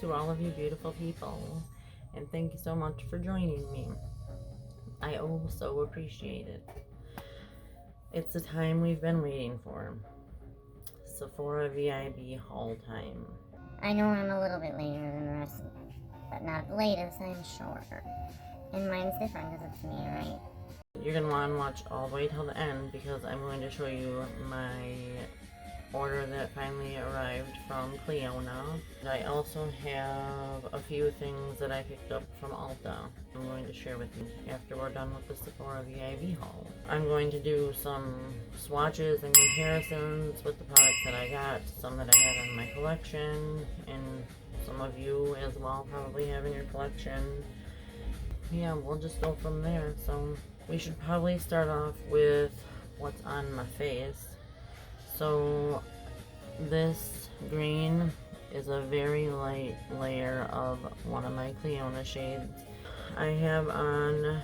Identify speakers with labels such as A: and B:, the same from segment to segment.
A: to all of you beautiful people, and thank you so much for joining me. I so appreciate it. It's the time we've been waiting for. Sephora VIB haul time.
B: I know I'm a little bit later than the rest of them, but not the latest, I'm sure. And mine's different because it's me, right?
A: You're going to want to watch all the way till the end because I'm going to show you my order that finally arrived from Clionadh. I also have a few things that I picked up from Ulta I'm going to share with you after we're done with the Sephora VIB haul. I'm going to do some swatches and comparisons with the products that I got, some that I had in my collection, and some of you as well probably have in your collection. Yeah, we'll just go from there. So we should probably start off with what's on my face. So this green is a very light layer of one of my Clionadh shades. I have on,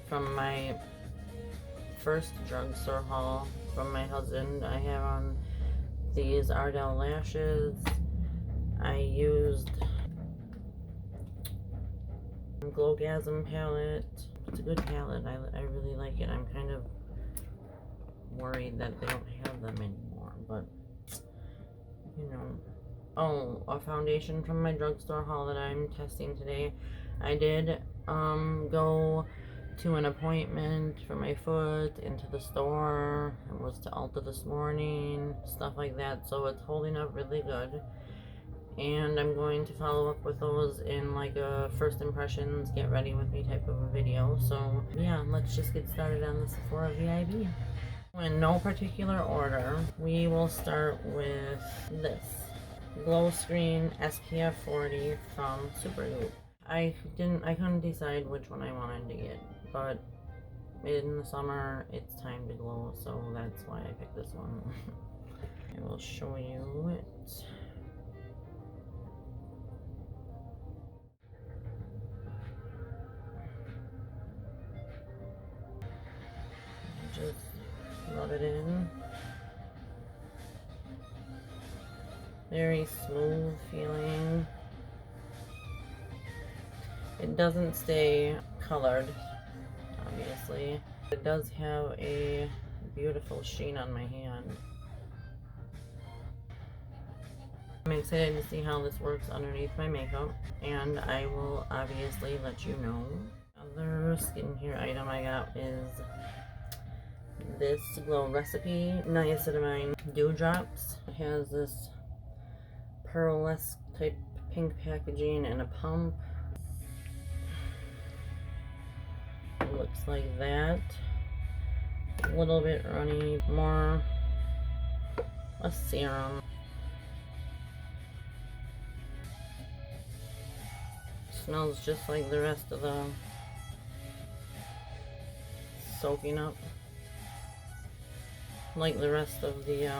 A: from my first drugstore haul from my husband, I have on these Ardell lashes. I used Glowgasm palette. It's a good palette. I really like it. I'm kind of worried that they don't have them anymore, but you know. Oh, a foundation from my drugstore haul that I'm testing today. I did go to an appointment for my foot, into the store. I was to Ulta this morning, stuff like that, so it's holding up really good. And I'm going to follow up with those in like a first impressions, get ready with me type of a video. So yeah, let's just get started on the Sephora VIB. In no particular order, we will start with this Glow Screen SPF 40 from Supergoop. I couldn't decide which one I wanted to get, but in the summer it's time to glow, so that's why I picked this one. I will show you it. Just rub it in. Very smooth feeling. It doesn't stay colored, obviously. It does have a beautiful sheen on my hand. I'm excited to see how this works underneath my makeup, and I will obviously let you know. Other skincare item I got is this Glow Recipe Niacinamide Dewdrops. It has this pearlesque type pink packaging and a pump. It looks like that. A little bit runny, more a serum. Smells just like the rest of the soaking up. Like the rest of the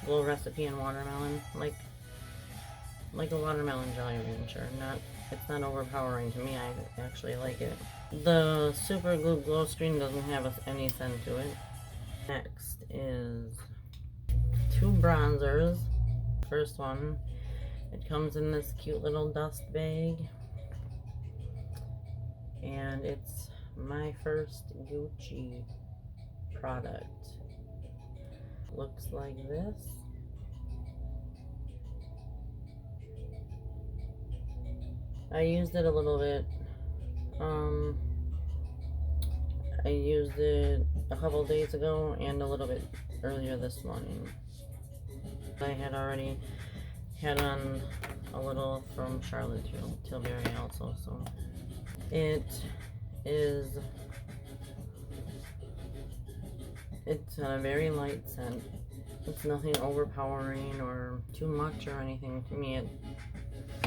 A: Glow Recipe and watermelon, like a watermelon jelly rancher. It's not overpowering to me. I actually like it. The Supergoop Glow Screen doesn't have any scent to it. Next is two bronzers. First one, it comes in this cute little dust bag, and it's my first Gucci product. Looks like this. I used it a little bit. I used it a couple days ago and a little bit earlier this morning. I had already had on a little from Charlotte Tilbury also, so it's a very light scent. It's nothing overpowering or too much or anything. To me, it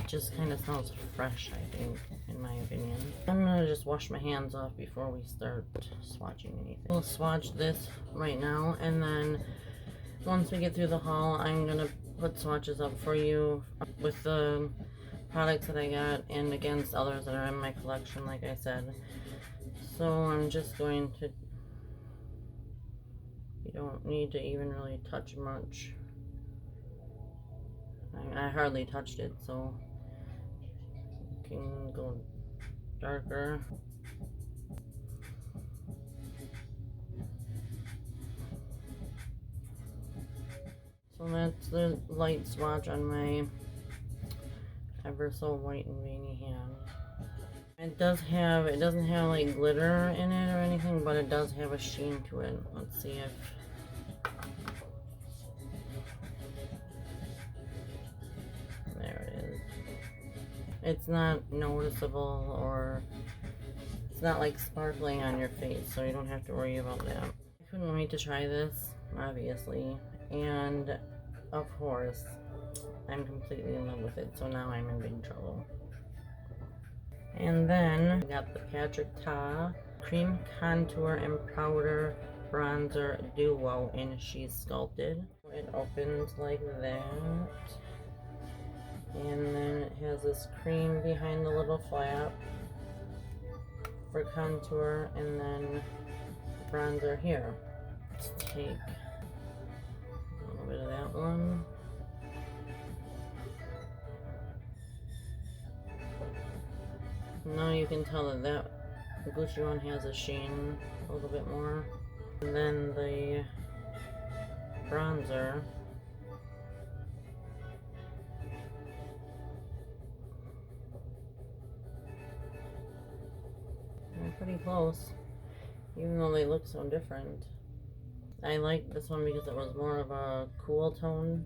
A: just kind of smells fresh, I think, in my opinion. I'm gonna just wash my hands off before we start swatching anything. We'll swatch this right now, and then once we get through the haul, I'm gonna put swatches up for you with the products that I got and against others that are in my collection, like I said. So I'm just going to, you don't need to even really touch much. I hardly touched it, so you can go darker. So that's the light swatch on my ever so white and veiny hand. It doesn't have like glitter in it or anything, but it does have a sheen to it. Let's see if there it is. It's not noticeable, or it's not like sparkling on your face, so you don't have to worry about that. I couldn't wait to try this, obviously, and of course I'm completely in love with it, so now I'm in big trouble. And then I got the Tarte Cream Contour and Powder Bronzer Duo in She's Sculpted. It opens like that. And then it has this cream behind the little flap for contour, and then bronzer here. Let's take a little bit of that one. Now you can tell that that Gucci one has a sheen a little bit more. And then the bronzer. They're pretty close, even though they look so different. I like this one because it was more of a cool tone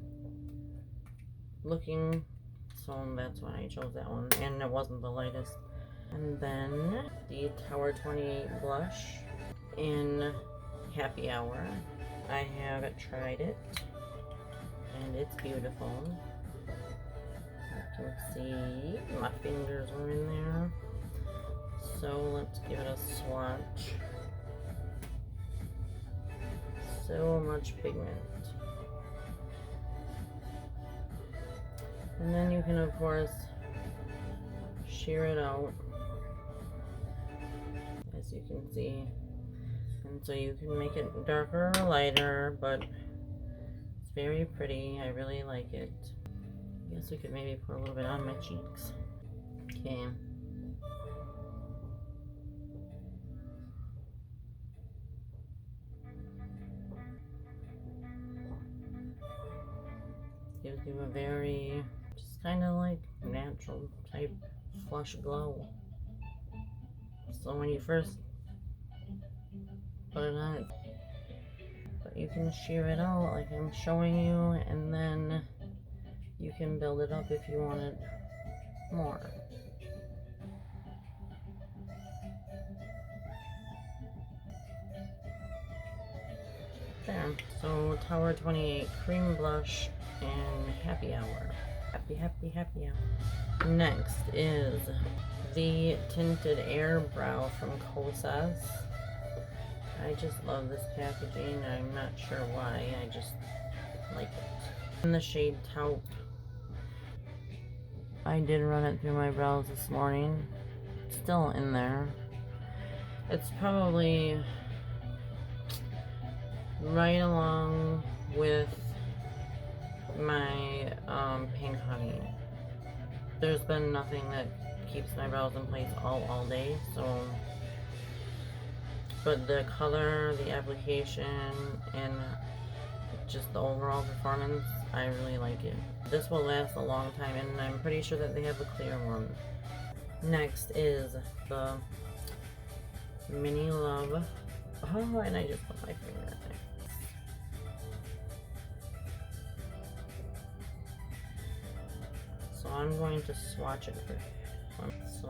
A: looking, so that's why I chose that one, and it wasn't the lightest. And then the Tower 28 blush in Happy Hour. I have tried it, and it's beautiful. You can see my fingers were in there. So let's give it a swatch. So much pigment. And then you can, of course, sheer it out, as you can see. And so you can make it darker or lighter, but it's very pretty. I really like it. I guess we could maybe put a little bit on my cheeks. Okay. Gives you a very, just kind of like natural type flush glow. So when you first put it on, but you can sheer it out like I'm showing you, and then you can build it up if you wanted more. There. So Tower 28 cream blush and Happy Hour. Happy hour. Next is the tinted air brow from Kosas. I just love this packaging. I'm not sure why. I just like it. In the shade Taupe. I did run it through my brows this morning. It's still in there. It's probably right along with my pink honey. There's been nothing that keeps my brows in place all day, so, but the color, the application, and just the overall performance, I really like it. This will last a long time, and I'm pretty sure that they have a clear one. Next is the Mini Love. Oh, and I just put my finger in there. So I'm going to swatch it for one. So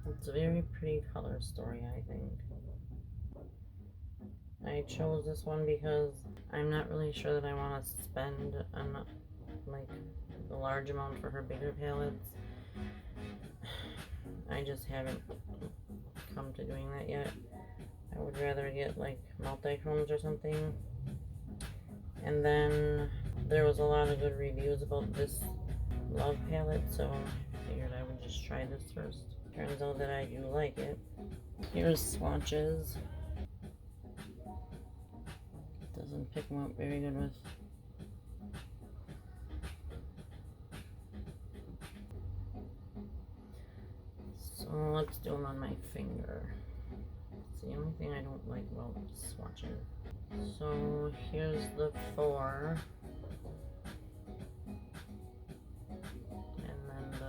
A: it's a very pretty color story, I think. I chose this one because I'm not really sure that I want to spend like a large amount for her bigger palettes. I just haven't come to doing that yet. I would rather get like Multichromes or something. And then there was a lot of good reviews about this Love palette, so I figured I would just try this first. Turns out that I do like it. Here's swatches. Doesn't pick them up very good with. So let's do them on my finger. It's the only thing I don't like about swatching. So here's the 4. And then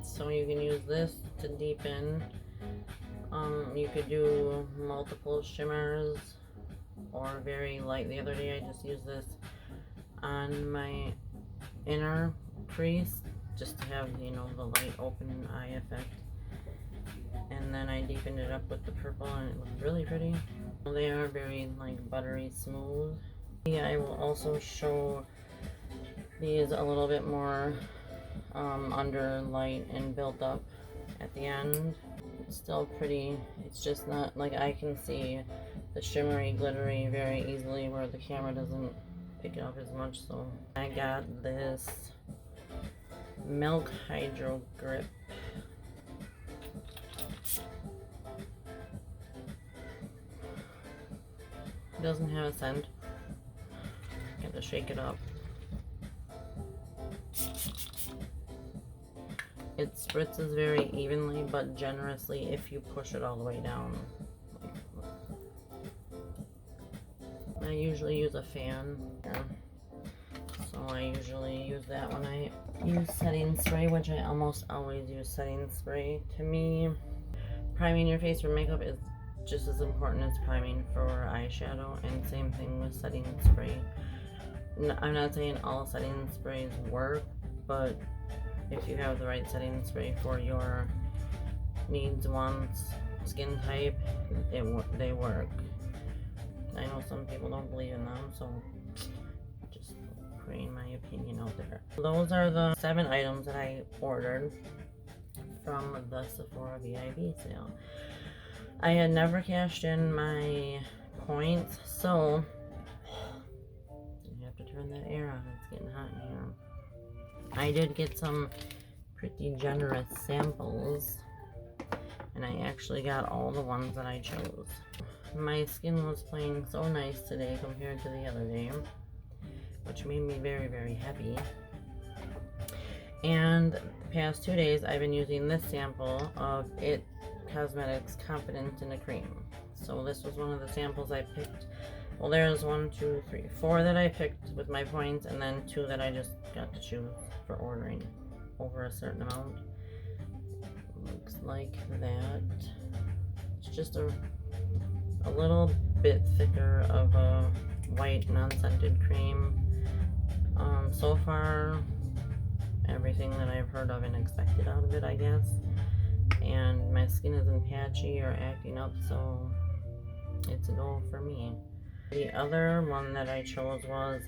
A: so you can use this to deepen. You could do multiple shimmers or very light. The other day I just used this on my inner crease just to have, you know, the light open eye effect. And then I deepened it up with the purple and it looked really pretty. They are very like buttery smooth. Yeah, I will also show these a little bit more under light and built up at the end. It's still pretty. It's just not like I can see the shimmery glittery very easily where the camera doesn't pick it up as much. So I got this Milk Hydro Grip. It doesn't have a scent. Got to shake it up. It spritzes very evenly but generously if you push it all the way down. I usually use a fan here. So I usually use that when I use setting spray, which I almost always use setting spray. To me, priming your face for makeup is just as important as priming for eyeshadow, and same thing with setting spray. I'm not saying all setting sprays work, but if you have the right setting spray for your needs, wants, skin type, they work. I know some people don't believe in them, so just putting my opinion out there. Those are the 7 items that I ordered from the Sephora VIB sale. I had never cashed in my points, so you have to turn that air on. It's getting hot in here. I did get some pretty generous samples, and I actually got all the ones that I chose. My skin was playing so nice today compared to the other day, which made me very, very happy. And the past 2 days I've been using this sample of It Cosmetics Confidence in a Cream. So this was one of the samples I picked. Well, there's 1, 2, 3, 4 that I picked with my points, and then 2 that I just got to choose for ordering over a certain amount. Looks like that. It's just a little bit thicker of a white non-scented cream. So far, everything that I've heard of and expected out of it, I guess. And my skin isn't patchy or acting up, so it's a go for me. The other one that I chose was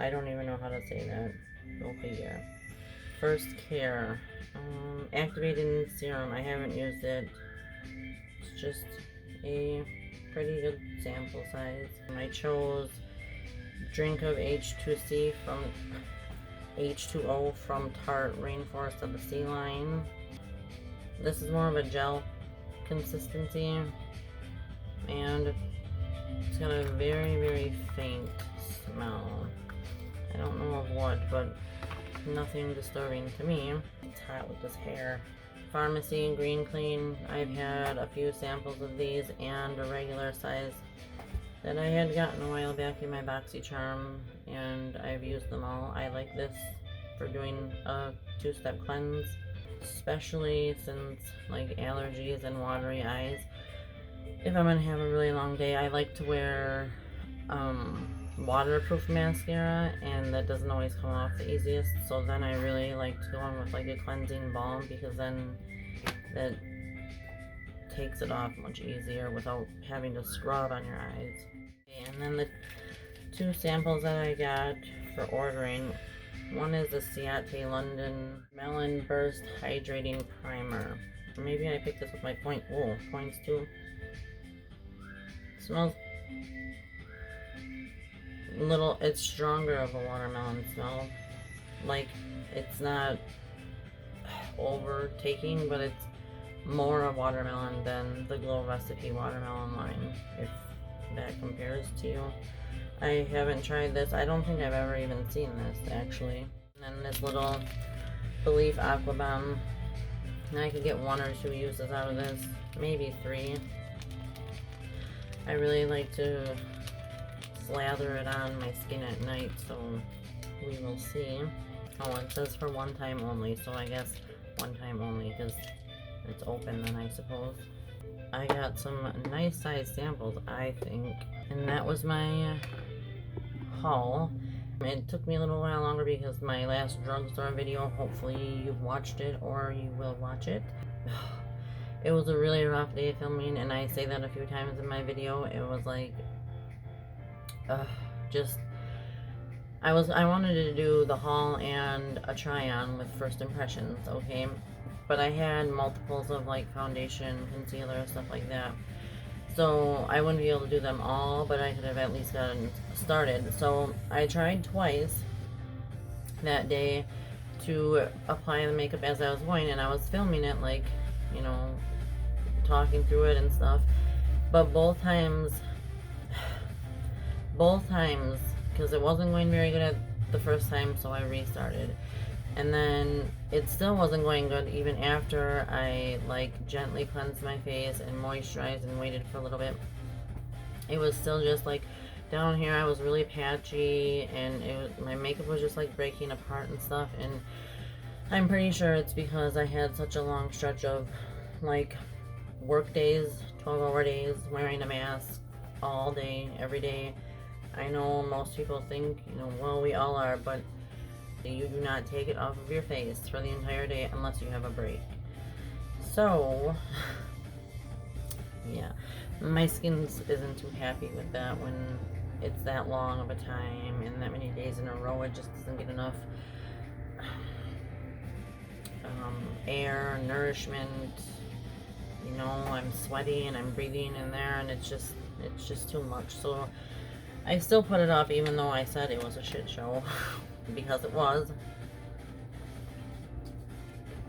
A: I don't even know how to say that. Go figure. First Care activating serum. I haven't used it. It's just a pretty good sample size. I chose Drink of H2C from H2O from Tarte Rainforest of the Sea line. This is more of a gel consistency, and it's got a very, very faint smell. I don't know of what, but nothing disturbing to me. It's hot with this hair. Pharmacy Green Clean. I've had a few samples of these and a regular size that I had gotten a while back in my BoxyCharm, and I've used them all. I like this for doing a 2-step cleanse, especially since like allergies and watery eyes. If I'm gonna have a really long day, I like to wear waterproof mascara, and that doesn't always come off the easiest, so then I really like to go on with like a cleansing balm, because then that takes it off much easier without having to scrub on your eyes. And then the 2 samples that I got for ordering, one is the Ciate London Melon Burst Hydrating Primer. Maybe I picked this with my points too. Smells it's stronger of a watermelon smell. Like, it's not overtaking, but it's more of watermelon than the Glow Recipe watermelon line, if that compares to you. I haven't tried this. I don't think I've ever even seen this, actually. And then this little Belief Aqua Bomb. And I could get 1 or 2 uses out of this, maybe 3. I really like to slather it on my skin at night, so we will see. Oh, it says for 1 time only, so I guess 1 time only, because it's open then, I suppose. I got some nice size samples, I think, and that was my haul. It took me a little while longer because my last drugstore video, hopefully you've watched it or you will watch it. It was a really rough day filming, and I say that a few times in my video. It was like, just, I wanted to do the haul and a try-on with first impressions, okay? But I had multiples of like foundation, concealer, stuff like that. So I wouldn't be able to do them all, but I could have at least gotten started. So I tried twice that day to apply the makeup as I was going, and I was filming it, like, you know, talking through it and stuff. But both times, because it wasn't going very good at the first time, so I restarted. And then it still wasn't going good even after I like gently cleansed my face and moisturized and waited for a little bit. It was still just like down here I was really patchy, and my makeup was just like breaking apart and stuff. And I'm pretty sure it's because I had such a long stretch of like work days, 12-hour days, wearing a mask all day, every day. I know most people think, you know, well, we all are, but you do not take it off of your face for the entire day unless you have a break. So, yeah, my skin isn't too happy with that when it's that long of a time and that many days in a row. It just doesn't get enough air, nourishment. You know, I'm sweaty and I'm breathing in there, and it's just too much. So I still put it off, even though I said it was a shit show. Because it was.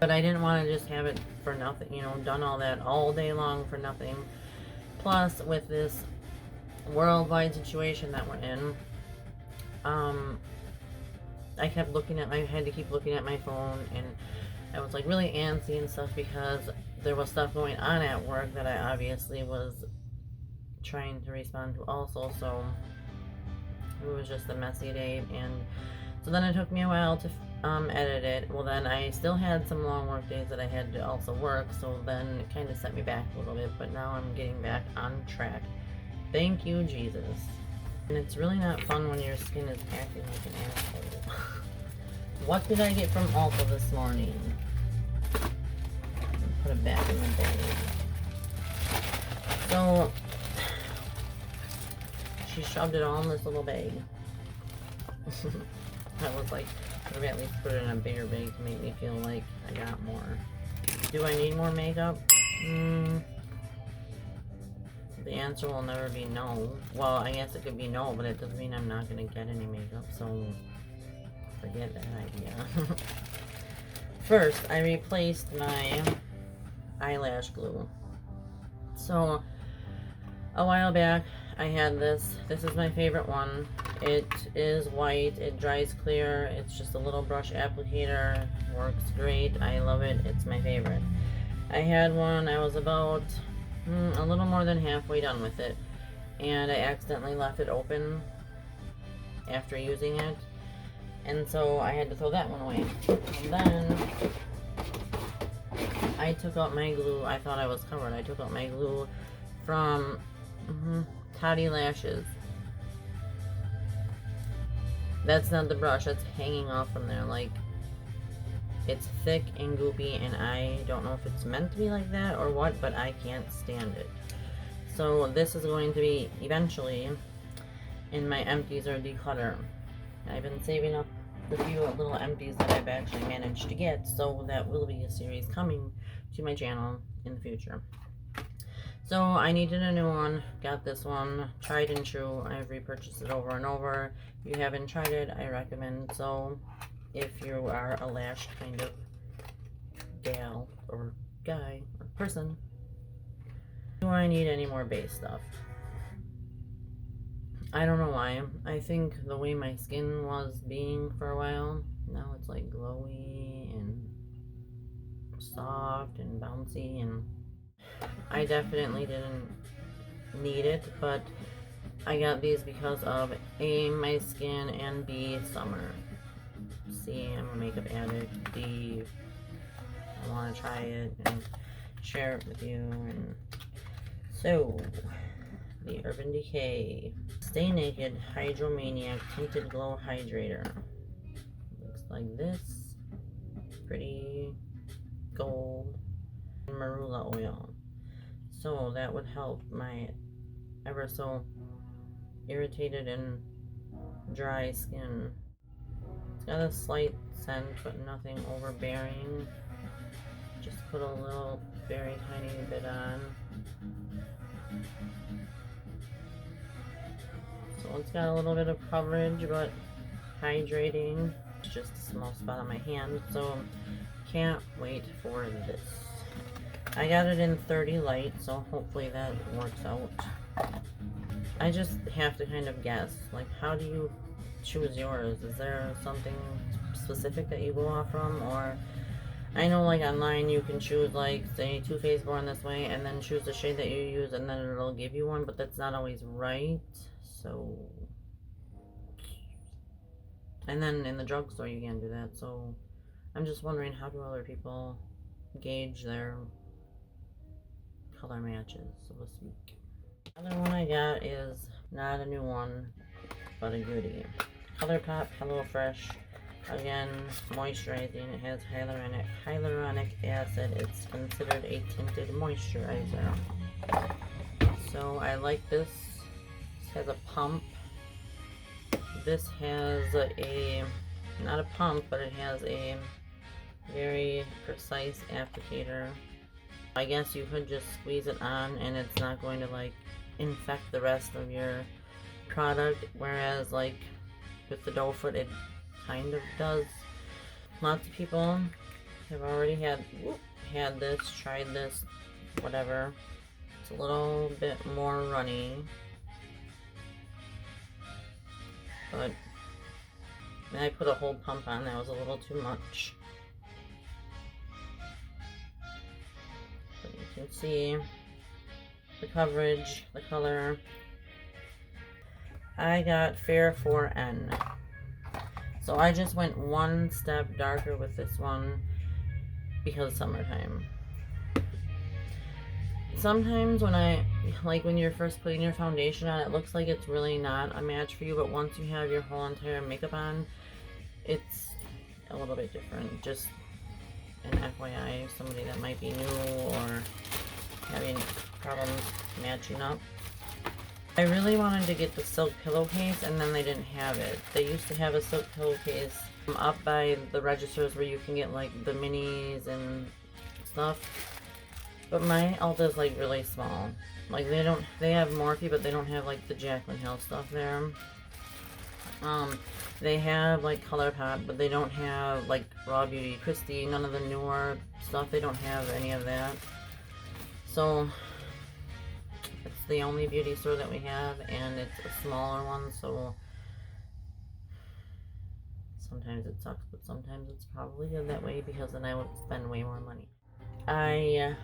A: But I didn't want to just have it for nothing, you know, done all that all day long for nothing. Plus, with this worldwide situation that we're in, I had to keep looking at my phone, and I was like really antsy and stuff because there was stuff going on at work that I obviously was trying to respond to also. So it was just a messy day, and so then it took me a while to edit it. Well, then I still had some long work days that I had to also work, so then it kind of set me back a little bit, but now I'm getting back on track. Thank you, Jesus. And it's really not fun when your skin is acting like an asshole. What did I get from Ulta this morning? Put it back in the bag. So, she shoved it all in this little bag. I was like, maybe at least put it in a bigger bag to make me feel like I got more. Do I need more makeup? The answer will never be no. Well, I guess it could be no, but it doesn't mean I'm not going to get any makeup, so forget that idea. First, I replaced my eyelash glue. So, a while back, I had this. This is my favorite one. It is white. It dries clear. It's just a little brush applicator. Works great. I love it. It's my favorite. I had one. I was about a little more than halfway done with it, and I accidentally left it open after using it, and so I had to throw that one away. And then I took out my glue. I thought I was covered. I took out my glue from Tarte lashes. That's not the brush, that's hanging off from there. Like, it's thick and goopy, and I don't know if it's meant to be like that or what, but I can't stand it. So this is going to be eventually in my empties or declutter. I've been saving up the few little empties that I've actually managed to get, so that will be a series coming to my channel in the future. So I needed a new one, got this one, tried and true. I've repurchased it over and over. If you haven't tried it, I recommend. So if you are a lash kind of gal or guy or person, do I need any more base stuff? I don't know why. I think the way my skin was being for a while, now it's like glowy and soft and bouncy, and I definitely didn't need it, but I got these because of A, my skin, and B, summer. C, I'm a makeup addict. D, I want to try it and share it with you. And so, the Urban Decay Stay Naked Hydromaniac Tinted Glow Hydrator. Looks like this. Pretty gold marula oil. So that would help my ever so irritated and dry skin. It's got a slight scent, but nothing overbearing. Just put a little very tiny bit on. So it's got a little bit of coverage, but hydrating. It's just a small spot on my hand, so can't wait for this. I got it in 30 light, so hopefully that works out. I just have to kind of guess, like, how do you choose yours? Is there something specific that you go off from? Or I know, like, online you can choose, like, say Too Faced Born This Way and then choose the shade that you use and then it'll give you one, but that's not always right. So, and then in the drugstore you can't do that. So I'm just wondering, how do other people gauge their color matches, so to speak? The other one I got is not a new one, but a goodie. Colourpop Hello Fresh. Again, moisturizing. It has hyaluronic acid. It's considered a tinted moisturizer. So I like this. This has a pump. This has a, not a pump, but it has a very precise applicator. I guess you could just squeeze it on and it's not going to, like, infect the rest of your product, whereas, like, with the doe foot it kind of does. Lots of people have already had this, tried this, whatever. It's a little bit more runny, but I put a whole pump on. That was a little too much. But you can see the coverage, the color. I got Fair 4N. So I just went one step darker with this one because summertime. Sometimes when you're first putting your foundation on, it looks like it's really not a match for you, but once you have your whole entire makeup on, it's a little bit different. Just an FYI, somebody that might be new or having problems matching up. I really wanted to get the silk pillowcase, and then they didn't have it. They used to have a silk pillowcase up by the registers where you can get, like, the minis and stuff. But my Ulta is, like, really small. Like, they have Morphe, but they don't have, like, the Jaclyn Hill stuff there. They have, like, Colourpop, but they don't have, like, Raw Beauty, Christy, none of the newer stuff. They don't have any of that. So it's the only beauty store that we have, and it's a smaller one, so sometimes it sucks, but sometimes it's probably good that way, because then I would spend way more money. I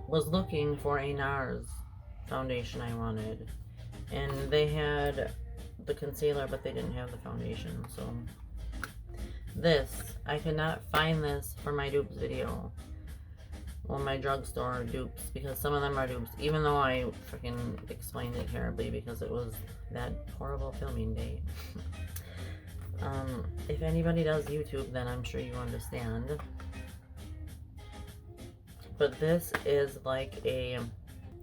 A: was looking for a NARS foundation I wanted, and they had the concealer, but they didn't have the foundation. So this, I could not find this for my dupes video. Well, my drugstore dupes, because some of them are dupes, even though I freaking explained it terribly because it was that horrible filming date. If anybody does YouTube, then I'm sure you understand. But this is like a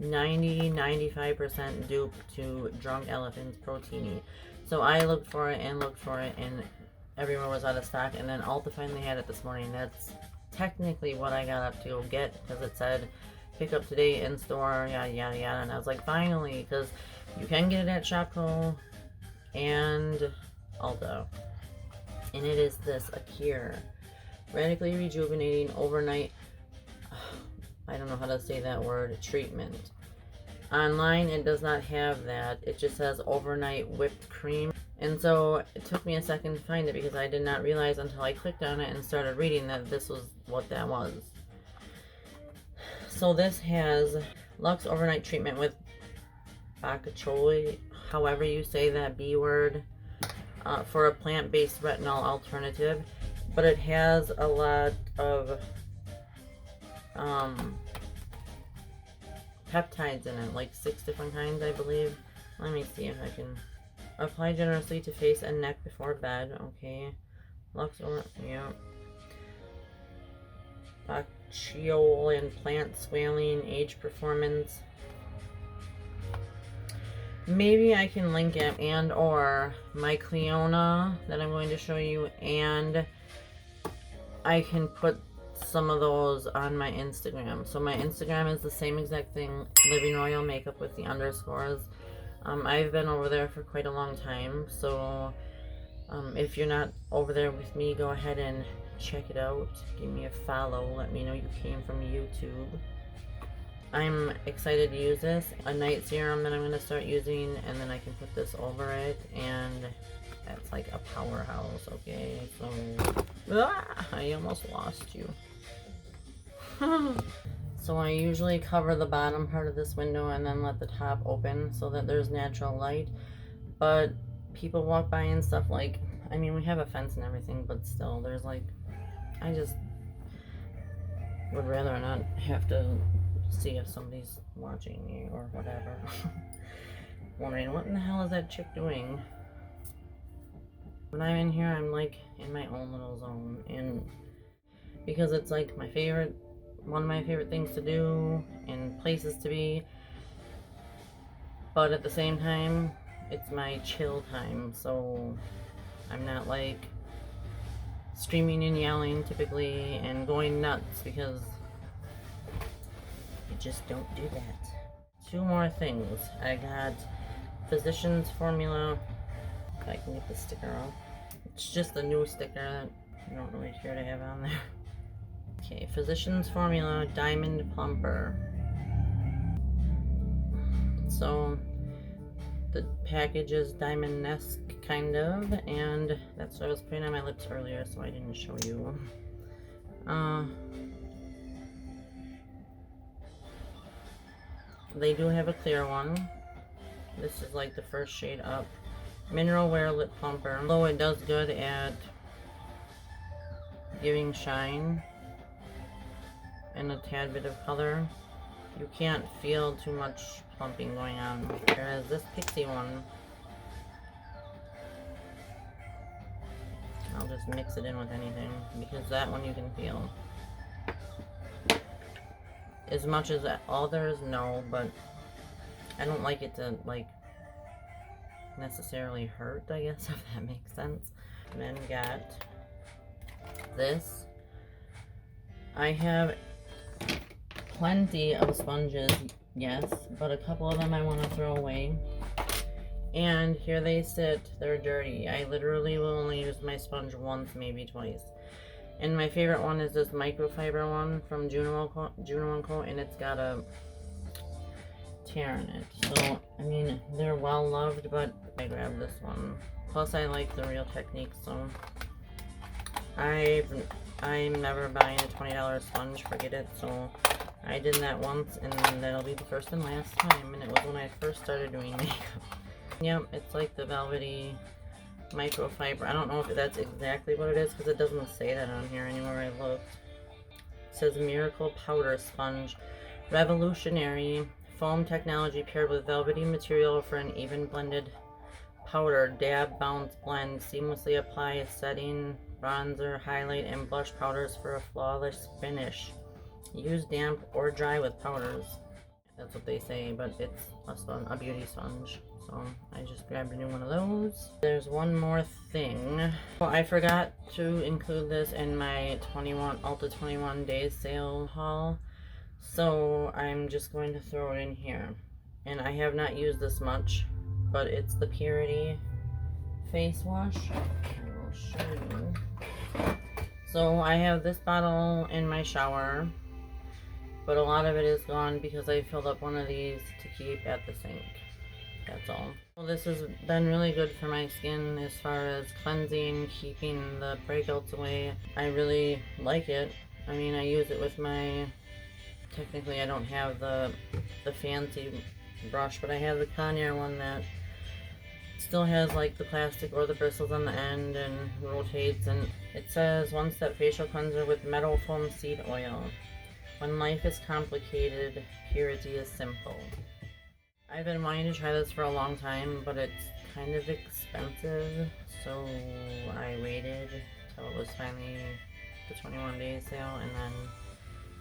A: 90-95% dupe to Drunk Elephant's Protini. So I looked for it, and everywhere was out of stock, and then Ulta finally had it this morning. That's technically what I got up to get, because it said pick up today in store, yada yada yada. And I was like, finally, because you can get it at Shopko and Ulta. And it is this Akir radically rejuvenating overnight, I don't know how to say that word, treatment. Online it does not have that. It just says overnight whipped cream. And so it took me a second to find it because I did not realize until I clicked on it and started reading that this was what that was. So this has Luxe Overnight Treatment with bok choy, however you say that B word, for a plant-based retinol alternative. But it has a lot of peptides in it, like 6 different kinds, I believe. Let me see if I can. Apply generously to face and neck before bed. Okay. Luxe over, yeah. Bok choy and plant swelling, age performance. Maybe I can link it and or my Clionadh that I'm going to show you, and I can put some of those on my Instagram. So my Instagram is the same exact thing, Living Royal Makeup with the underscores. I've been over there for quite a long time, so if you're not over there with me, go ahead and check it out. Give me a follow. Let me know you came from YouTube. I'm excited to use this. A night serum that I'm going to start using, and then I can put this over it, and that's like a powerhouse. Okay, so I almost lost you. So I usually cover the bottom part of this window and then let the top open so that there's natural light. But people walk by and stuff, like, I mean, we have a fence and everything, but still, there's like, I just would rather not have to see if somebody's watching me or whatever. Wondering, what in the hell is that chick doing? When I'm in here, I'm like in my own little zone, and because it's like my favorite, one of my favorite things to do and places to be, but at the same time it's my chill time, so I'm not like screaming and yelling typically and going nuts, because you just don't do that. 2 more things. I got Physicians Formula, if I can get the sticker off. It's just a new sticker that I don't really care to have on there. Okay, Physicians Formula Diamond Plumper. So the package is diamond-ness kind of, and that's what I was putting on my lips earlier, so I didn't show you. They do have a clear one. This is like the first shade up. Mineral Wear Lip Plumper. Although it does good at giving shine and a tad bit of color, you can't feel too much plumping going on. Whereas this Pixie one, I'll just mix it in with anything, because that one you can feel. As much as others, no, but I don't like it to like necessarily hurt, I guess, if that makes sense. And then got this. I have plenty of sponges, yes, but a couple of them I want to throw away. And here they sit, they're dirty. I literally will only use my sponge once, maybe twice. And my favorite one is this microfiber one from Juno & Co, and it's got a tear in it. So, I mean, they're well loved, but I grabbed this one. Plus, I like the Real Technique, so I'm never buying a $20 sponge, forget it. So I did that once, and that'll be the first and last time, and it was when I first started doing makeup. Yep, it's like the velvety microfiber. I don't know if that's exactly what it is, because it doesn't say that on here anywhere I looked. It says Miracle Powder Sponge. Revolutionary foam technology paired with velvety material for an even blended powder. Dab, bounce, blend. Seamlessly apply setting, bronzer, highlight, and blush powders for a flawless finish. Use damp or dry with powders. That's what they say, but it's a beauty sponge. So I just grabbed a new one of those. There's one more thing. Well, I forgot to include this in my Ulta 21 days sale haul. So I'm just going to throw it in here. And I have not used this much, but it's the Purity face wash. I will show you. So I have this bottle in my shower, but a lot of it is gone because I filled up one of these to keep at the sink. That's all. Well, this has been really good for my skin as far as cleansing, keeping the breakouts away. I really like it. I mean, I use it with my, technically I don't have the fancy brush, but I have the Conair one that still has like the plastic or the bristles on the end and rotates, and it says 1-step facial cleanser with meadow foam seed oil. When life is complicated, purity is simple. I've been wanting to try this for a long time, but it's kind of expensive, so I waited till it was finally the 21-day sale, and then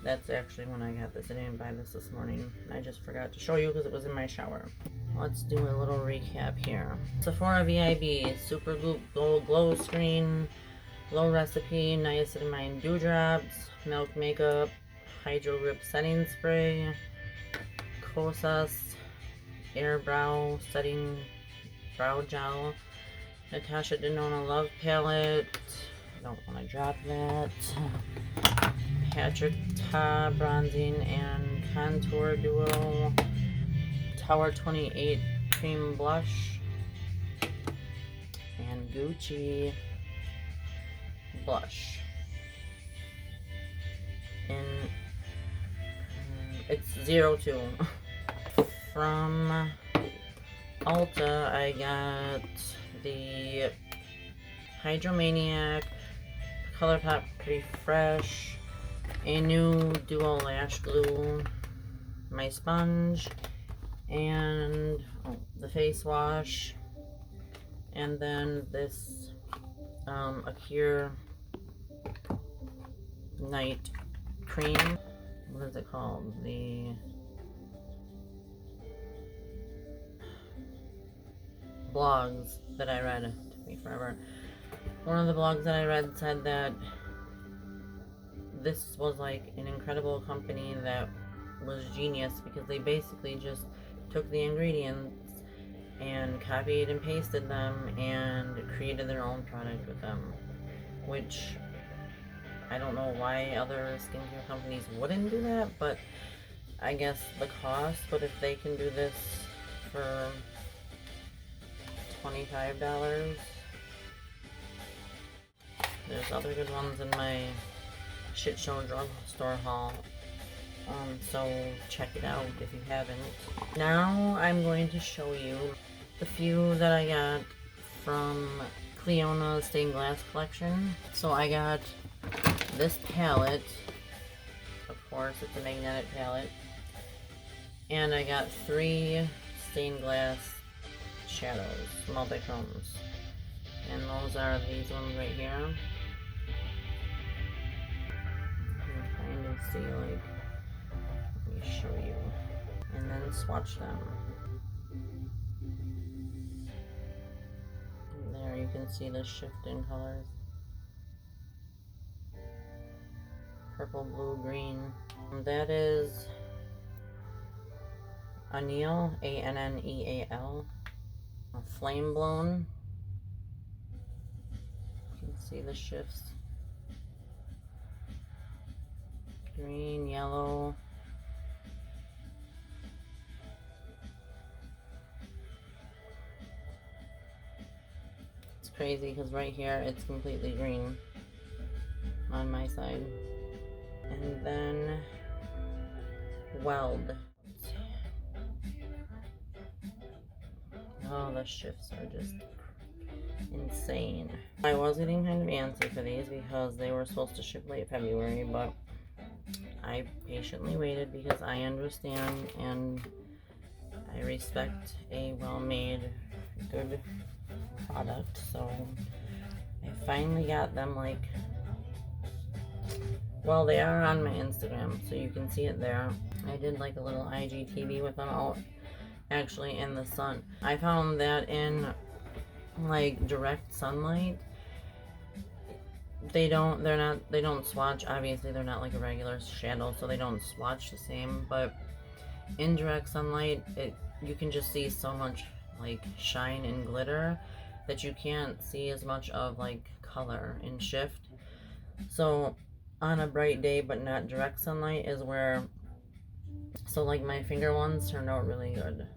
A: that's actually when I got this. I didn't buy this morning. I just forgot to show you because it was in my shower. Let's do a little recap here. Sephora VIB, Supergoop Glow Screen, Glow Recipe, Niacinamide Dewdrops, Milk Makeup, Hydro Grip Setting Spray, Kosas Air Brow Setting Brow Gel, Natasha Denona Love Palette, I don't want to drop that, Patrick Ta Bronzing and Contour Duo, Tower 28 Cream Blush, and Gucci Blush. And it's 02. From Ulta, I got the Hydromaniac, Colourpop Pretty Fresh, a new Duo Lash Glue, my sponge, and the face wash, and then this Acure Night Cream. What is it called? The blogs that I read. It took me forever. One of the blogs that I read said that this was like an incredible company that was genius because they basically just took the ingredients and copied and pasted them and created their own product with them, which I don't know why other skincare companies wouldn't do that, but I guess the cost. But if they can do this for $25, there's other good ones in my shit show drugstore haul, so check it out if you haven't. Now I'm going to show you the few that I got from Clionadh stained glass collection. So I got this palette, of course it's a magnetic palette, and I got 3 stained glass shadows, Multichromes, and those are these ones right here. You can kind of see, like, let me show you, and then swatch them. And there you can see the shift in colors. Purple, blue, green. That is Anneal, A-N-N-E-A-L. Flame Blown. You can see the shifts. Green, yellow. It's crazy because right here it's completely green on my side. And then Weld. Oh, the shifts are just insane. I was getting kind of antsy for these because they were supposed to ship late February, but I patiently waited because I understand and I respect a well-made, good product. So I finally got them, like, well, they are on my Instagram, so you can see it there. I did like a little IGTV with them out actually in the sun. I found that in like direct sunlight, they don't swatch. Obviously, they're not like a regular shadow, so they don't swatch the same. But in direct sunlight, you can just see so much like shine and glitter that you can't see as much of like color in shift. So on a bright day but not direct sunlight is where, so like my finger ones turned out really good.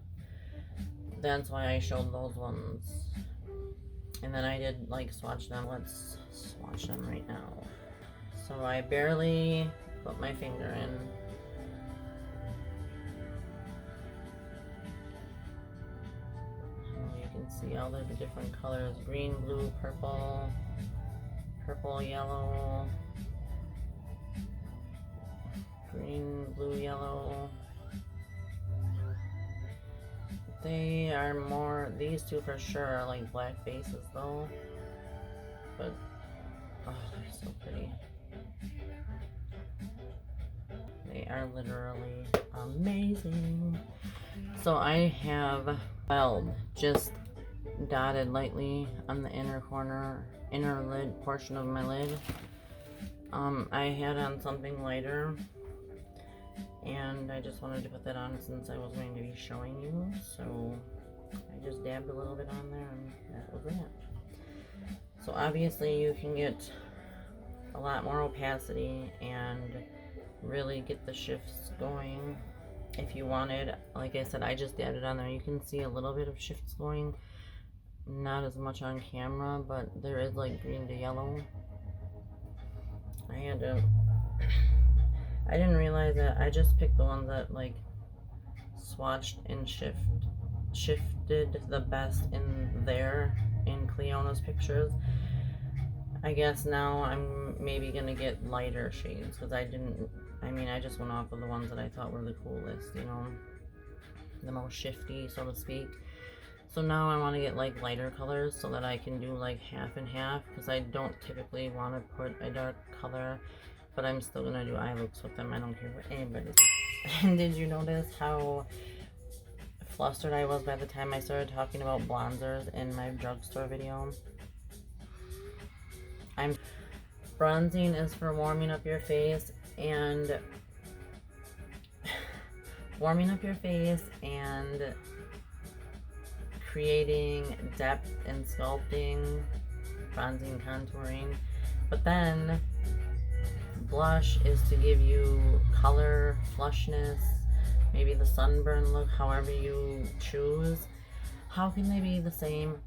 A: That's why I showed those ones. And then I did like swatch them. Let's swatch them right now. So I barely put my finger in. You can see all the different colors: green, blue, purple, purple, yellow, green, blue, yellow. They are more, these two for sure are like black bases though, but oh, they're so pretty. They are literally amazing. So I have just dotted lightly on the inner lid portion of my lid. I had on something lighter, and I just wanted to put that on since I was going to be showing you. So I just dabbed a little bit on there, and that was it. So obviously you can get a lot more opacity and really get the shifts going if you wanted. Like I said, I just dabbed it on there. You can see a little bit of shifts going, not as much on camera, but there is like green to yellow. I didn't realize that. I just picked the ones that like swatched and shifted the best in Clionadh's pictures. I guess now I'm maybe gonna get lighter shades because I just went off of the ones that I thought were the coolest, you know, the most shifty, so to speak. So now I want to get like lighter colors so that I can do like half and half, because I don't typically want to put a dark color, but I'm still gonna do eye looks with them. I don't care what anybody says. And did you notice how flustered I was by the time I started talking about blonzers in my drugstore video? Bronzing is for warming up your face and creating depth and sculpting, bronzing, contouring. But then blush is to give you color, flushness, maybe the sunburn look, however you choose. How can they be the same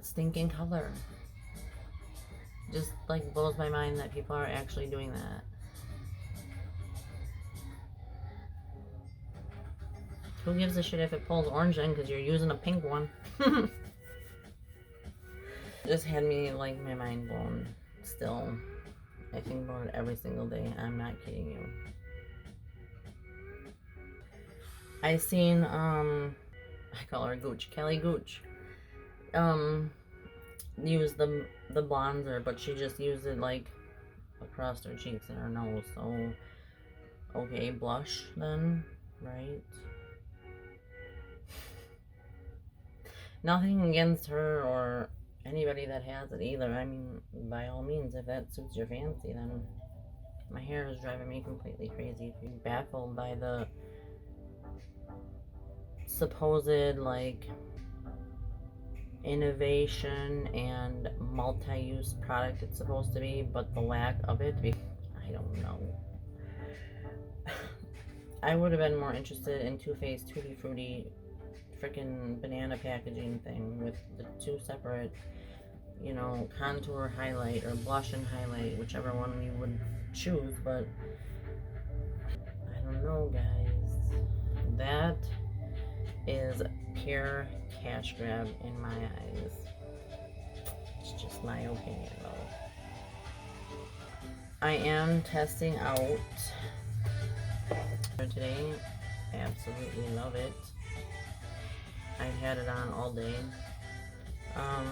A: stinking color? Just like blows my mind that people are actually doing that. Who gives a shit if it pulls orange in because you're using a pink one? Just had me like my mind blown. Still, I think about it every single day. I'm not kidding you. I seen I call her Gooch, Kelly Gooch, use the blonzer, but she just used it like across her cheeks and her nose. So okay, blush then, right? Nothing against her or anybody that has it either. I mean, by all means, if that suits your fancy, then my hair is driving me completely crazy. If you're baffled by the supposed like innovation and multi-use product it's supposed to be, but the lack of it, I don't know. I would have been more interested in Too Faced Tutti Frutti freaking banana packaging thing with the two separate, you know, contour highlight or blush and highlight, whichever one you would choose. But I don't know, guys. That is pure cash grab in my eyes. It's just my opinion though. I am testing out today. I absolutely love it. I've had it on all day.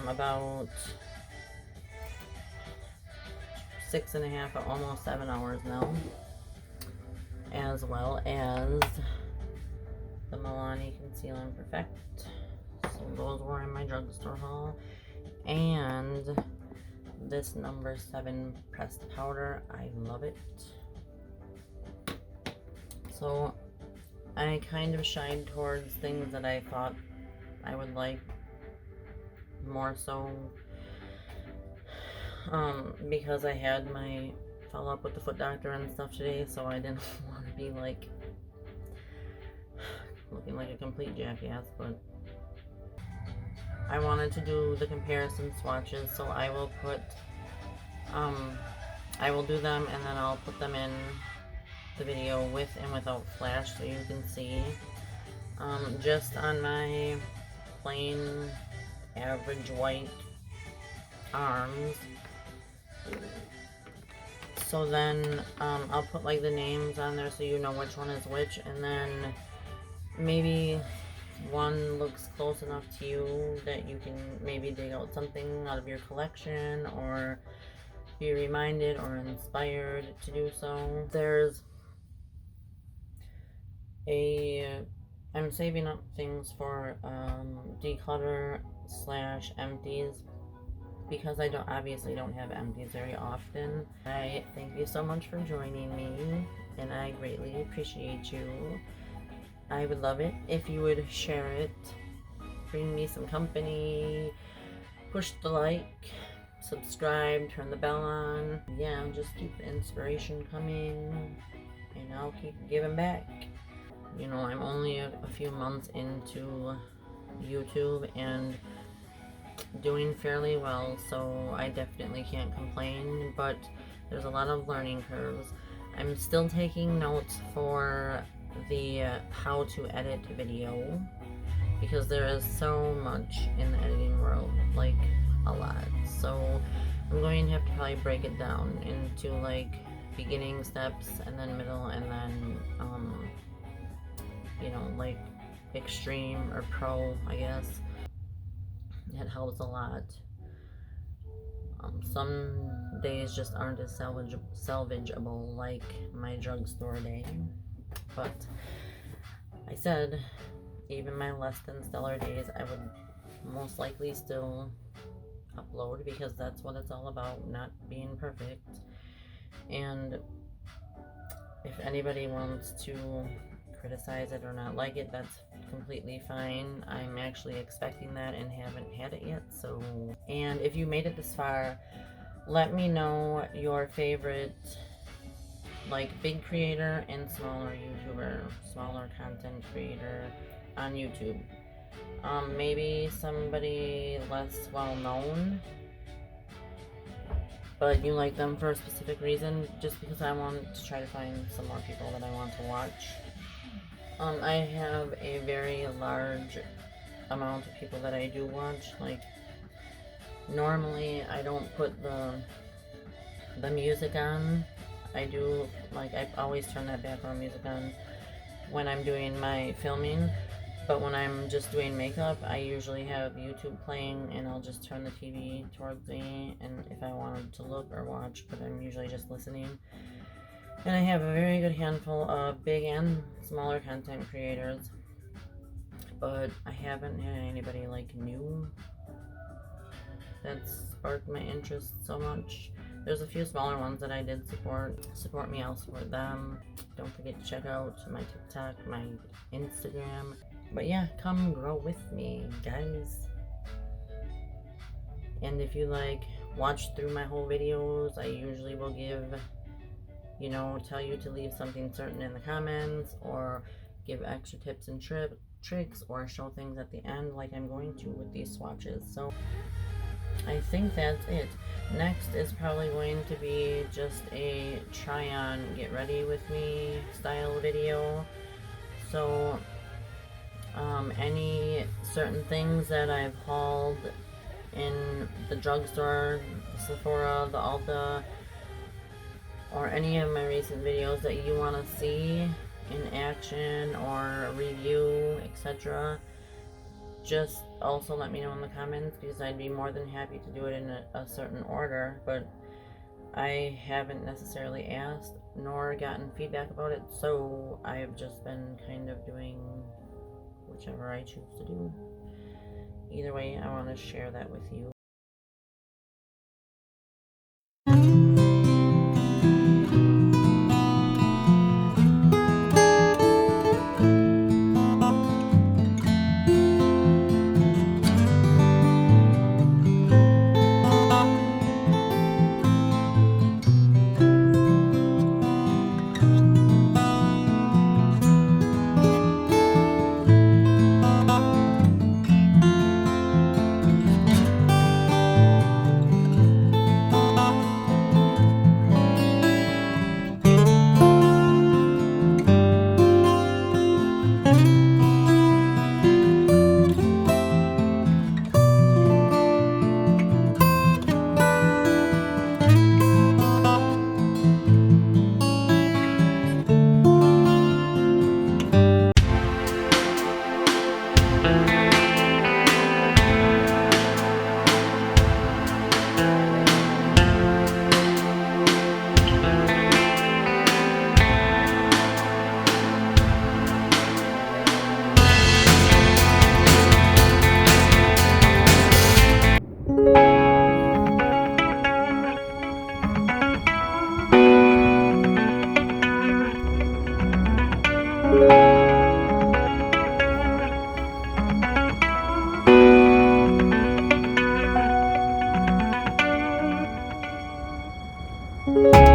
A: About 6.5, almost 7 hours now. As well as the Milani Conceal and Perfect. So those were in my drugstore haul. And this number 7 pressed powder. I love it. So I kind of shied towards things that I thought I would like more so, because I had my follow-up with the foot doctor and stuff today, so I didn't want to be like looking like a complete jackass, but I wanted to do the comparison swatches, so I will put I will do them and then I'll put them in the video with and without flash so you can see. Just on my plain average white arms. So then I'll put like the names on there so you know which one is which, and then maybe one looks close enough to you that you can maybe dig out something out of your collection or be reminded or inspired to do so. I'm saving up things for declutter / empties because I obviously don't have empties very often. I thank you so much for joining me, and I greatly appreciate you. I would love it if you would share it, bring me some company, push the like, subscribe, turn the bell on. Yeah, just keep the inspiration coming, and I'll keep giving back. You know, I'm only a few months into YouTube and doing fairly well, so I definitely can't complain, but there's a lot of learning curves. I'm still taking notes for the how to edit video, because there is so much in the editing world, like a lot. So I'm going to have to probably break it down into like beginning steps and then middle and then you know, like extreme or pro, I guess. It helps a lot. Some days just aren't as salvageable like my drugstore day, but I said even my less than stellar days I would most likely still upload, because that's what it's all about, not being perfect. And if anybody wants to criticize it or not like it, that's completely fine. I'm actually expecting that and haven't had it yet. So, and if you made it this far, let me know your favorite like big creator and smaller YouTuber, smaller content creator on YouTube. Maybe somebody less well known, but you like them for a specific reason, just because I want to try to find some more people that I want to watch. I have a very large amount of people that I do watch. Like, normally I don't put the music on. I do, like, I always turn that background music on when I'm doing my filming, but when I'm just doing makeup, I usually have YouTube playing and I'll just turn the TV towards me, and if I wanted to look or watch, but I'm usually just listening. And I have a very good handful of big and smaller content creators, but I haven't had anybody like new that's sparked my interest so much. There's a few smaller ones that I did support me, I'll support them. Don't forget to check out my TikTok, my Instagram. But yeah, come grow with me, guys. And if you like watch through my whole videos, I usually will give, you know, tell you to leave something certain in the comments, or give extra tips and tricks, or show things at the end like I'm going to with these swatches. So I think that's it. Next is probably going to be just a try on, get ready with me style video. So any certain things that I've hauled in the drugstore, the Sephora, the Ulta, or any of my recent videos that you want to see in action or review, etc., just also let me know in the comments, because I'd be more than happy to do it in a certain order, but I haven't necessarily asked nor gotten feedback about it, so I've just been kind of doing whichever I choose to do. Either way, I want to share that with you.
B: Bye.